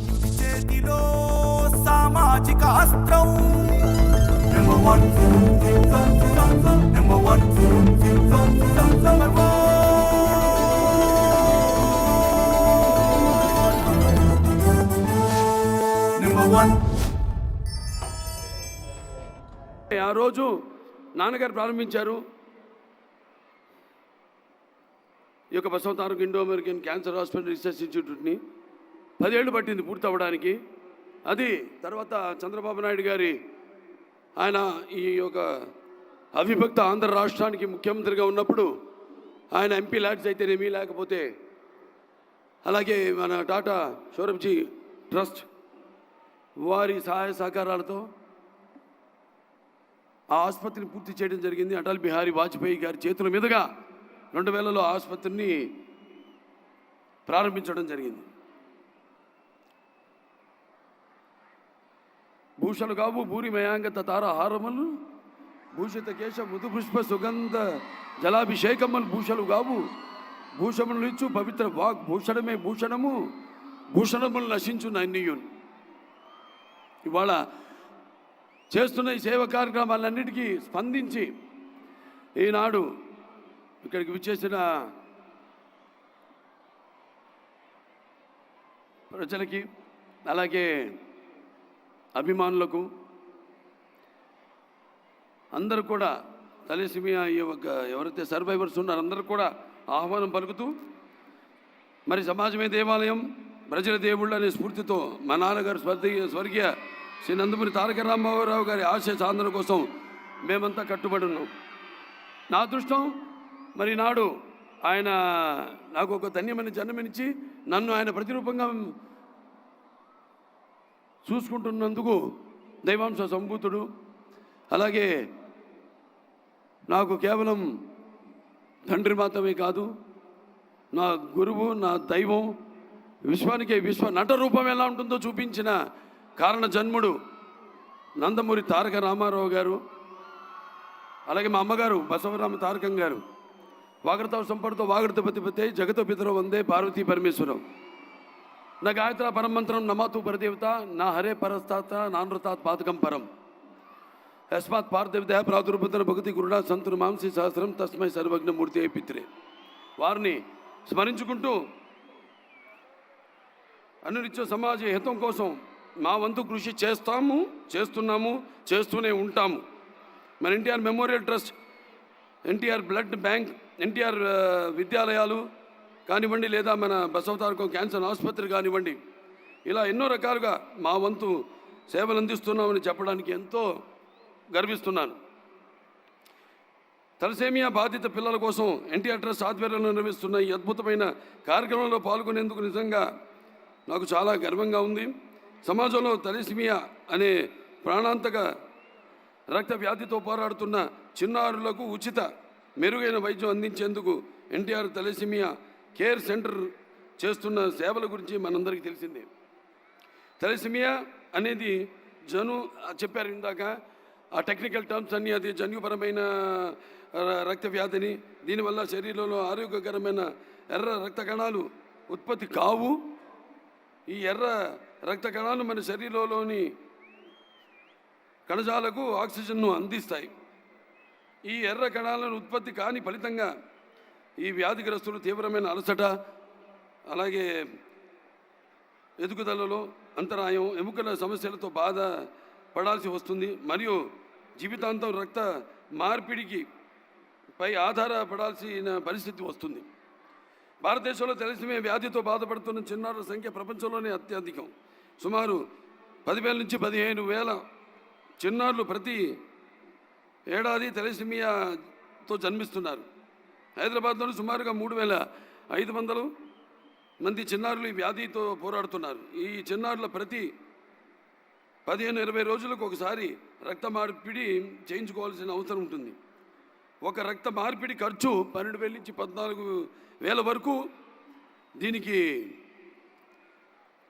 సామాన్యుడి చేతిలో సామాజిక అస్త్రం number one number one number one. ఆ రోజు నాన్నగారు ప్రారంభించారు ఈ యొక్క Basavataraka Indo American cancer hospital research ఇన్స్టిట్యూట్ని. 10 ఏళ్ళు పట్టింది పూర్తి అవ్వడానికి. అది తర్వాత చంద్రబాబు నాయుడు గారి ఆయన ఈ యొక్క అవిభక్త ఆంధ్ర రాష్ట్రానికి ముఖ్యమంత్రిగా ఉన్నప్పుడు ఆయన ఎంపీ ల్యాడ్స్ అయితేనేమీ, లేకపోతే అలాగే మన టాటా షోరబ్జీ ట్రస్ట్ వారి సహాయ సహకారాలతో ఆ ఆసుపత్రిని పూర్తి చేయడం జరిగింది. అటల్ బిహారీ వాజ్పేయి గారి చేతుల మీదుగా 2000లో ఆసుపత్రిని ప్రారంభించడం జరిగింది. భూషలు కావు భూరి మయాంగత తార హారములు భూషిత కేశ మృదుపుష్ప సుగంధ జలాభిషేకములు భూషలు కావు భూషములు ఇచ్చు పవిత్ర వాగ్ భూషణమే భూషణము భూషణములు నశించు నన్నియున్. ఇవాళ చేస్తున్న ఈ సేవ కార్యక్రమాలన్నిటికీ స్పందించి ఈనాడు ఇక్కడికి విచ్చేసిన ప్రజలకి, అలాగే అభిమానులకు అందరూ కూడా తలసేమియా ఈ యొక్క ఎవరైతే సర్వైవర్స్ ఉన్నారో అందరూ కూడా ఆహ్వానం పలుకుతూ, మరి సమాజమే దేవాలయం ప్రజల దేవుళ్ళు అనే స్ఫూర్తితో మా నాన్నగారు స్వర్గీయ శ్రీ నందమూరి తారక రామారావు గారి ఆశయ సాధన కోసం మేమంతా కట్టుబడి ఉన్నాం. నా అదృష్టం మరి నాడు ఆయన నాకు ఒక ధన్యమైన జన్మనిచ్చి నన్ను ఆయన ప్రతిరూపంగా చూసుకుంటున్నందుకు దైవాంశ సంభూతుడు. అలాగే నాకు కేవలం తండ్రి మాత్రమే కాదు, నా గురువు, నా దైవం, విశ్వానికి విశ్వ నట రూపం ఎలా ఉంటుందో చూపించిన కారణ జన్ముడు నందమూరి తారక రామారావు గారు. అలాగే మా అమ్మగారు బసవరామ తారకం గారు. వాగడతావు సంపడుతో వాగడత పతిపతే జగత పితరో వందే పార్వతీ పరమేశ్వరం. నా గాయత్ర పరమంత్రం నమాతు పరదేవత నా హరే పరస్తాత నానృతాత్ పాతకం పరం యస్మాత్ పార్థవిద ప్రాదుర్భుతన భక్తి గురుడా సంతురు మాంసి సహస్రం తస్మై సర్వజ్ఞ మూర్తి అయి పిత్రే. వారిని స్మరించుకుంటూ అనునిత్య సమాజ హితం కోసం మా వంతు కృషి చేస్తున్నాము, చేస్తూనే ఉంటాము. మన NTR memorial trust, NTR blood bank, NTR విద్యాలయాలు కానివ్వండి, లేదా మన బసవతారకం క్యాన్సర్ ఆసుపత్రి కానివ్వండి, ఇలా ఎన్నో రకాలుగా మా వంతు సేవలు అందిస్తున్నామని చెప్పడానికి ఎంతో గర్విస్తున్నాను. తలసేమియా బాధిత పిల్లల కోసం ఎన్టీఆర్ ట్రస్ట్ ఆధ్వర్యంలో నిర్వహిస్తున్న ఈ అద్భుతమైన కార్యక్రమంలో పాల్గొనేందుకు నిజంగా నాకు చాలా గర్వంగా ఉంది. సమాజంలో తలసేమియా అనే ప్రాణాంతక రక్త వ్యాధితో పోరాడుతున్న చిన్నారులకు ఉచిత మెరుగైన వైద్యం అందించేందుకు ఎన్టీఆర్ తలసేమియా కేర్ సెంటర్ చేస్తున్న సేవల గురించి మనందరికీ తెలిసిందే. తలసేమియా అనేది చెప్పారు ఇందాక, ఆ టెక్నికల్ టర్మ్స్ అన్నీ, అది జన్యుపరమైన రక్త వ్యాధిని. దీనివల్ల శరీరంలో ఆరోగ్యకరమైన ఎర్ర రక్త కణాలు ఉత్పత్తి కావు. ఈ ఎర్ర రక్త కణాలు మన శరీరంలోని కణజాలకు ఆక్సిజన్ను అందిస్తాయి. ఈ ఎర్ర కణాలను ఉత్పత్తి కాని ఫలితంగా ఈ వ్యాధిగ్రస్తులు తీవ్రమైన అలసట, అలాగే ఎదుగుదలలో అంతరాయం, ఎముకల సమస్యలతో బాధపడాల్సి వస్తుంది. మరియు జీవితాంతం రక్త మార్పిడికి పై ఆధారపడాల్సిన పరిస్థితి వస్తుంది. భారతదేశంలో తలసేమియా వ్యాధితో బాధపడుతున్న చిన్నారుల సంఖ్య ప్రపంచంలోనే అత్యధికం. సుమారు 10,000 నుంచి 15,000 చిన్నారులు ప్రతి ఏడాది తలసేమియాతో జన్మిస్తున్నారు. హైదరాబాద్లోని సుమారుగా 3,500 మంది చిన్నారులు ఈ వ్యాధితో పోరాడుతున్నారు. ఈ చిన్నారుల ప్రతి 15-20 రోజులకు ఒకసారి రక్త మార్పిడి చేయించుకోవాల్సిన అవసరం ఉంటుంది. ఒక రక్త మార్పిడి ఖర్చు 12,000 నుంచి 14,000 వరకు. దీనికి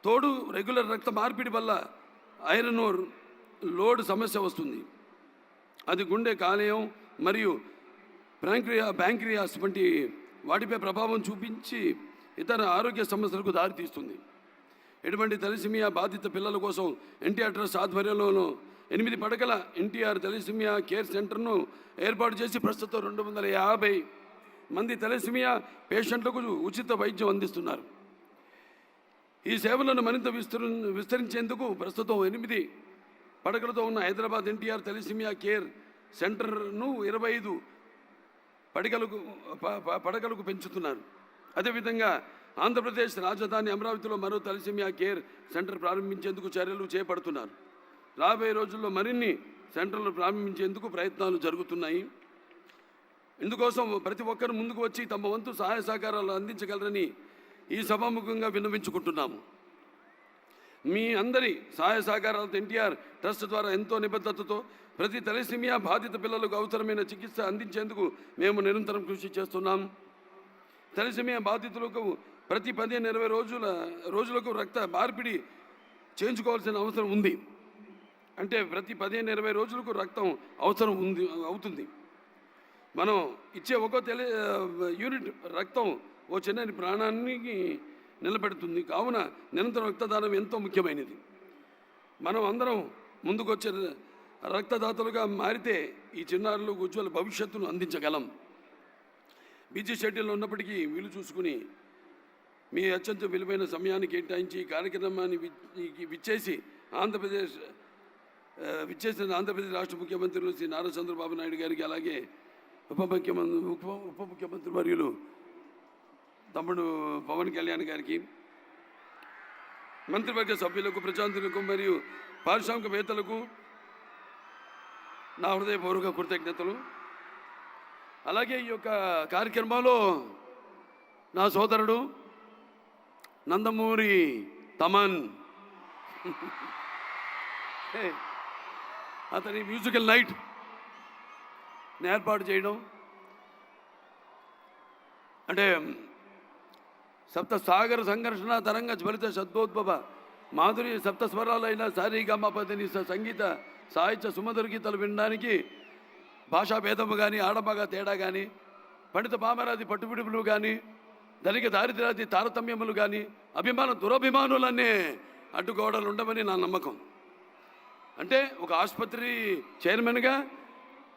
తోడు రెగ్యులర్ రక్త మార్పిడి వల్ల ఐరన్ లోడ్ సమస్య వస్తుంది. అది గుండె, కాలేయం మరియు ప్యాంక్రియాస్ వంటి వాటిపై ప్రభావం చూపించి ఇతర ఆరోగ్య సమస్యలకు దారితీస్తుంది. ఎటువంటి తలసిమియా బాధిత పిల్లల కోసం ఎన్టీఆర్ ట్రస్ట్ ఆధ్వర్యంలోనూ 8 పడకల ఎన్టీఆర్ తలసిమియా కేర్ సెంటర్ను ఏర్పాటు చేసి ప్రస్తుతం 250 మంది తలసిమియా పేషెంట్లకు ఉచిత వైద్యం అందిస్తున్నారు. ఈ సేవలను మరింత విస్తరించేందుకు ప్రస్తుతం 8 పడకలతో ఉన్న హైదరాబాద్ ఎన్టీఆర్ తలసిమియా కేర్ సెంటర్ను 25 పడకలకు పెంచుతున్నారు. అదేవిధంగా ఆంధ్రప్రదేశ్ రాజధాని అమరావతిలో మరో తలసిమియా కేర్ సెంటర్ ప్రారంభించేందుకు చర్యలు చేపడుతున్నారు. రాబోయే రోజుల్లో మరిన్ని సెంటర్లు ప్రారంభించేందుకు ప్రయత్నాలు జరుగుతున్నాయి. ఇందుకోసం ప్రతి ఒక్కరు ముందుకు వచ్చి తమ వంతు సహాయ సహకారాలు అందించగలరని ఈ సభాముఖంగా విన్నవించుకుంటున్నాము. మీ అందరి సహాయ సహకారాలతో ఎన్టీఆర్ ట్రస్ట్ ద్వారా ఎంతో నిబద్ధతతో ప్రతి తలసిమియా బాధిత పిల్లలకు అవసరమైన చికిత్స అందించేందుకు మేము నిరంతరం కృషి చేస్తున్నాం. తలసిమియా బాధితులకు ప్రతి 15-20 రోజులకు రక్త మార్పిడి చేయించుకోవాల్సిన అవసరం ఉంది. అంటే ప్రతి 15-20 రోజులకు రక్తం అవసరం అవుతుంది. మనం ఇచ్చే ఒక్కో యూనిట్ రక్తం ఓ చిన్న ప్రాణానికి నిలబెడుతుంది. కావున నిరంతరం రక్తదానం ఎంతో ముఖ్యమైనది. మనం అందరం ముందుకొచ్చే రక్తదాతలుగా మారితే ఈ చిన్నారులకు ఉజ్వల భవిష్యత్తును అందించగలం. బిజీ షెడ్యూల్లో ఉన్నప్పటికీ వీలు చూసుకుని మీ అత్యంత విలువైన సమయాన్ని కేటాయించి ఈ కార్యక్రమాన్ని విచ్చేసిన ఆంధ్రప్రదేశ్ రాష్ట్ర ముఖ్యమంత్రులు శ్రీ నారా చంద్రబాబు నాయుడు గారికి, అలాగే ఉప ముఖ్యమంత్రి వర్యులు తమ్ముడు పవన్ కళ్యాణ్ గారికి, మంత్రివర్గ సభ్యులకు, ప్రజాంతులకు మరియు పారిశ్రామికవేత్తలకు నా హృదయపూర్వక కృతజ్ఞతలు. అలాగే ఈ యొక్క కార్యక్రమంలో నా సోదరుడు నందమూరి తమన్ అతని మ్యూజికల్ నైట్ ఏర్పాటు చేయడం, అంటే సప్త సాగర సంఘర్షణ తరంగ జ్వలిత శబ్దోద్భవ మాధురి సప్త స్వరాలైన సారీగమపదని సంగీత సాహిత్య సుమధుర గీతాలు వినడానికి భాషా భేదము కానీ, ఆడమగ తేడా కానీ, పండిత పామరాది పట్టుబిడుపులు కానీ, ధనిక దారిద్ర్యాది తారతమ్యములు కానీ, దురభిమానులన్నీ అడ్డుకోవడాలు ఉండవని నా నమ్మకం. అంటే ఒక ఆసుపత్రి చైర్మన్గా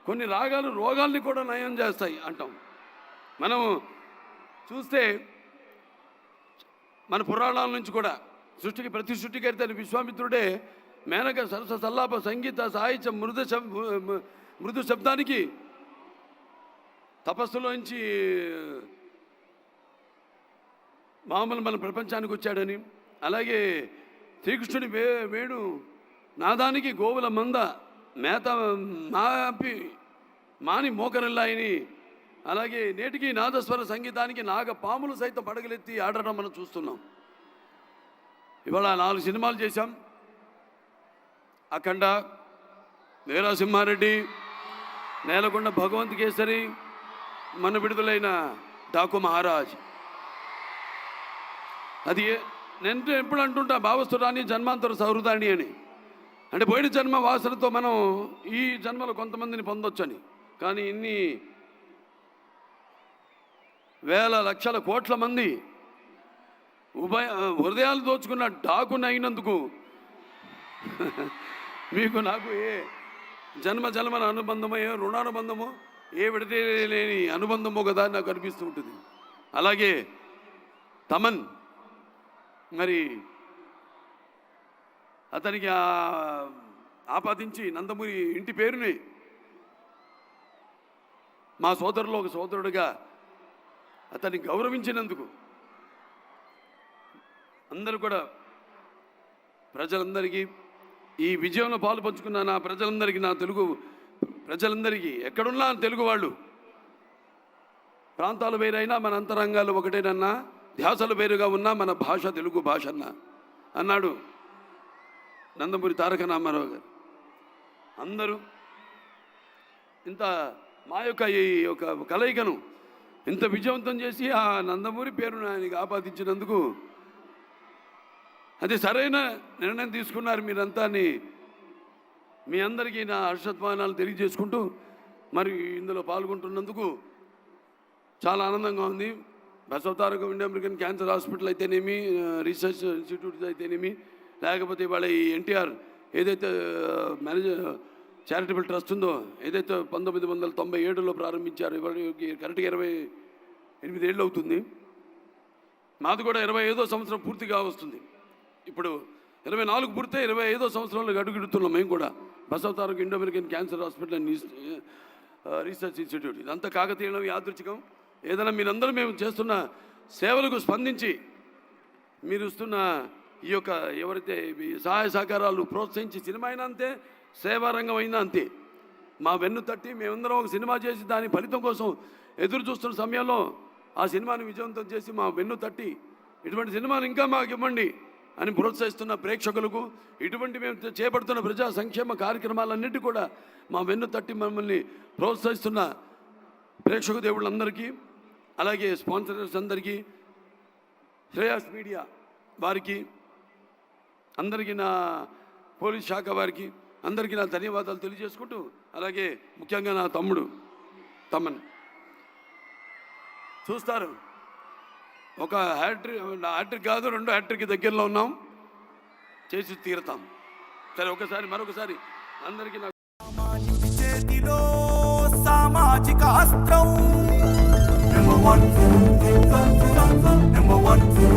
కొన్ని రాగాలు రోగాల్ని కూడా నయం చేస్తాయి అంటాం. మనం చూస్తే మన పురాణాల నుంచి కూడా ప్రతి సృష్టికర్త విశ్వామిత్రుడే మేనక సరస సల్లాప సంగీత సాహిత్య మృదు శబ్దానికి తపస్సులోంచి మామూలు మన ప్రపంచానికి వచ్చాడని, అలాగే శ్రీకృష్ణుడి వేణు నాదానికి గోవుల మంద మేత మాని మోకరిల్లాయని, అలాగే నేటికి నాదస్వర సంగీతానికి నాగ పాములు సైతం పడగలెత్తి ఆడటం మనం చూస్తున్నాం. ఇవాళ 4 సినిమాలు చేశాం. అఖండ, వీరసింహారెడ్డి, నేలకొండ భగవంత్ కేసరి, మన విడుదలైన డాకు మహారాజ్. అది నేను ఎప్పుడు అంటుంటా, భావస్తురాని జన్మాంతర సౌహృదాన్ని అని. అంటే పోయిన జన్మ వాసనతో మనం ఈ జన్మలో కొంతమందిని పొందొచ్చని. కానీ ఇన్ని వేల లక్షల కోట్ల మంది హృదయాలు దోచుకున్న డాకుని అయినందుకు మీకు నాకు ఏ జన్మల అనుబంధమో, ఏ రుణానుబంధమో, ఏ విడదలేని అనుబంధమో కదా నాకు అనిపిస్తూ ఉంటుంది. అలాగే తమన్, మరి అతనికి ఆపాదించి నందమూరి ఇంటి పేరుని మా సోదరులో ఒక సోదరుడిగా అతన్ని గౌరవించినందుకు అందరూ కూడా ప్రజలందరికీ, ఈ విజయంలో పాలు పంచుకున్న నా ప్రజలందరికీ, నా తెలుగు ప్రజలందరికీ, ఎక్కడున్నా తెలుగు వాళ్ళు, ప్రాంతాలు వేరైనా మన అంతరంగాలు ఒకటేనన్నా, ధ్యాసలు వేరుగా ఉన్నా మన భాష తెలుగు భాష అన్నాడు నందమూరి తారక రామారావు గారు. అందరూ ఇంత మా యొక్క ఈ యొక్క కలయికను ఇంత విజయవంతం చేసి ఆ నందమూరి పేరును ఆయనకి ఆపాదించినందుకు అది సరైన నిర్ణయం తీసుకున్నారు మీరంతా అని మీ అందరికీ నా హర్షధ్వానాలు తెలియజేసుకుంటూ, మరి ఇందులో పాల్గొంటున్నందుకు చాలా ఆనందంగా ఉంది. Basavatarakam India American cancer hospital అయితేనేమి, రీసెర్చ్ ఇన్స్టిట్యూట్స్ అయితేనేమి, లేకపోతే ఇవాళ ఈ ఎన్టీఆర్ ఏదైతే చారిటబుల్ ట్రస్ట్ ఉందో, ఏదైతే 1997లో ప్రారంభించారు, ఇవాళకి కరెక్ట్గా 28 ఏళ్ళు అవుతుంది. మాది కూడా 25వ సంవత్సరం పూర్తిగా వస్తుంది. ఇప్పుడు 24 పూర్తి 25వ సంవత్సరంలో అడుగుడుతున్నాం మేము కూడా. Basavatarakam Indo American cancer hospital and research institute. ఇదంతా కాకతీయం, యాదృచ్ఛికం. ఏదైనా మీరందరూ మేము చేస్తున్న సేవలకు స్పందించి మీరు ఇస్తున్న ఈ యొక్క ఎవరైతే సహాయ సహకారాలు ప్రోత్సహించి, సినిమా అయినా అంతే, సేవారంగం అయినా అంతే, మా వెన్ను తట్టి మేమందరం ఒక సినిమా చేసి దాని ఫలితం కోసం ఎదురు చూస్తున్న సమయంలో ఆ సినిమాని విజయవంతం చేసి మా వెన్ను తట్టి ఇటువంటి సినిమాలు ఇంకా మాకు ఇవ్వండి అని ప్రోత్సహిస్తున్న ప్రేక్షకులకు, ఇటువంటి మేము చేపడుతున్న ప్రజా సంక్షేమ కార్యక్రమాలన్నిటి కూడా మా వెన్ను తట్టి మమ్మల్ని ప్రోత్సహిస్తున్న ప్రేక్షక దేవుళ్ళందరికీ, అలాగే స్పాన్సరర్స్ అందరికీ, శ్రేయాస్ మీడియా వారికి అందరికీ, నా పోలీస్ శాఖ వారికి అందరికీ నా ధన్యవాదాలు తెలియజేసుకుంటూ, అలాగే ముఖ్యంగా నా తమ్ముడు తమన్ చూస్తారు. ఒక హ్యాట్రిక్ కాదు, 2 హ్యాట్రిక్ దగ్గరలో ఉన్నాం, చేసి తీరుతాం. సరే, మరొకసారి అందరికీ నా సామాన్యుడి చేతిలో సామాజిక అస్త్రం. Number one.